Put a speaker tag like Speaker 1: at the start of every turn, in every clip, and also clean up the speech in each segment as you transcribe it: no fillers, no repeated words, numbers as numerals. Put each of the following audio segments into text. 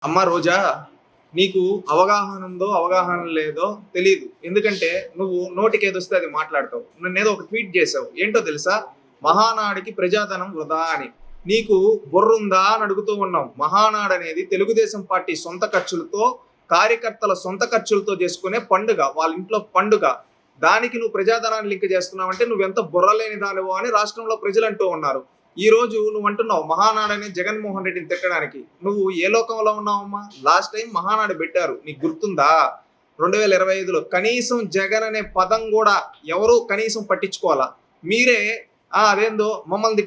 Speaker 1: అమ్మ రోజా, నీకు అవగాహన ఉందో, అవగాహన లేదో తెలీదు. ఎందుకంటే నువ్వు నోటికేదొస్తే అది మాట్లాడతావు. నన్నేదో ఒక ట్వీట్ చేసావు. ఏంటో తెలుసా? మహానాడికి ప్రజాధనం వృధా అని. నీకు బుర్రుందా అని అడుగుతూ ఉన్నాం. మహానాడు అనేది తెలుగుదేశం పార్టీ సొంత ఖర్చులతో, కార్యకర్తల సొంత ఖర్చులతో చేసుకునే పండుగ. వాళ్ళ ఇంట్లో పండుగ. దానికి నువ్వు ప్రజాధనాన్ని లింక్ చేస్తున్నావంటే నువ్వెంత బుర్రలేని దానివో అని రాష్ట్రంలో ప్రజలు అంటూ ఉన్నారు. ఈ రోజు నువ్వు అంటున్నావు మహానాడని జగన్మోహన్ రెడ్డిని తిట్టడానికి. నువ్వు ఏ లోకంలో ఉన్నావమ్మా? లాస్ట్ టైం మహానాడు పెట్టారు, నీకు గుర్తుందా? 2025లో కనీసం జగన్ అనే పదం కూడా ఎవరు కనీసం పట్టించుకోవాలా. మీరే అదేందో మమ్మల్ని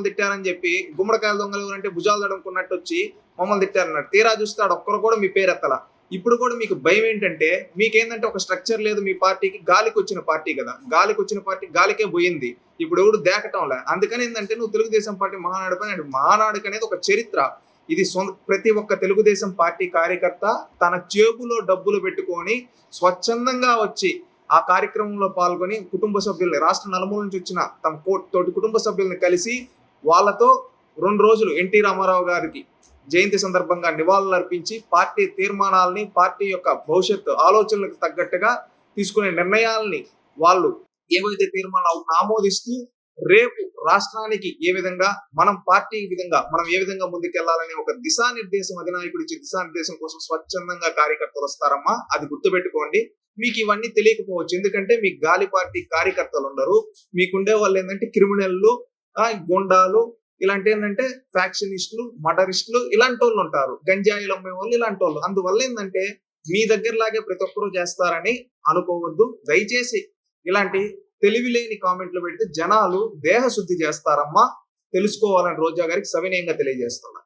Speaker 1: తిట్టారని చెప్పి గుమ్మడికాయల దొంగలు అంటే భుజాలు తడుముకున్నట్టు వచ్చి మమ్మల్ని తిట్టారన్నాడు. తీరా చూస్తే ఒక్కరు కూడా మీ పేరు ఎత్తలా. ఇప్పుడు కూడా మీకు భయం ఏంటంటే, మీకేందంటే ఒక స్ట్రక్చర్ లేదు మీ పార్టీకి. గాలికి వచ్చిన పార్టీ కదా, గాలికి వచ్చిన పార్టీ గాలికే పోయింది. ఇప్పుడు ఎవడు దేకటంలే. అందుకని ఏంటంటే నువ్వు తెలుగుదేశం పార్టీ మహానాడు పైన, మహానాడుకి అనేది ఒక చరిత్ర. ఇది ప్రతి ఒక్క తెలుగుదేశం పార్టీ కార్యకర్త తన జేబులో డబ్బులు పెట్టుకొని స్వచ్ఛందంగా వచ్చి ఆ కార్యక్రమంలో పాల్గొని కుటుంబ సభ్యుల్ని, రాష్ట్ర నలుమూల నుంచి వచ్చిన తమ తోటి కుటుంబ సభ్యుల్ని కలిసి వాళ్ళతో 2 రోజులు ఎన్టీ రామారావు గారికి జయంతి సందర్భంగా నివాళులు అర్పించి పార్టీ తీర్మానాలని, పార్టీ యొక్క భవిష్యత్తు ఆలోచనలకు తగ్గట్టుగా తీసుకునే నిర్ణయాలని వాళ్ళు ఏవైతే తీర్మానాలు ఆమోదిస్తూ రేపు రాష్ట్రానికి ఏ విధంగా మనం పార్టీ విధంగా మనం ఏ విధంగా ముందుకెళ్లాలనే ఒక దిశానిర్దేశం, అధినాయకుడి ఇచ్చే దిశానిర్దేశం కోసం స్వచ్ఛందంగా కార్యకర్తలు వస్తారమ్మా. అది గుర్తుపెట్టుకోండి. మీకు ఇవన్నీ తెలియకపోవచ్చు, ఎందుకంటే మీకు గాలి పార్టీ కార్యకర్తలు ఉండరు. మీకుండే వాళ్ళు ఏంటంటే క్రిమినల్లు, గుండాలు, ఇలాంటి ఏంటంటే ఫ్యాక్షనిస్టులు, మర్డరిస్టులు, ఇలాంటి వాళ్ళు ఉంటారు. గంజాయిలు అమ్మే వాళ్ళు, ఇలాంటి వాళ్ళు. అందువల్ల ఏంటంటే మీ దగ్గరలాగే ప్రతి ఒక్కరూ చేస్తారని అనుకోవద్దు. దయచేసి ఇలాంటి తెలివిలేని కామెంట్లు పెడితే జనాలు దేహశుద్ధి చేస్తారమ్మా. తెలుసుకోవాలని రోజా గారికి సవినయంగా తెలియజేస్తున్నా.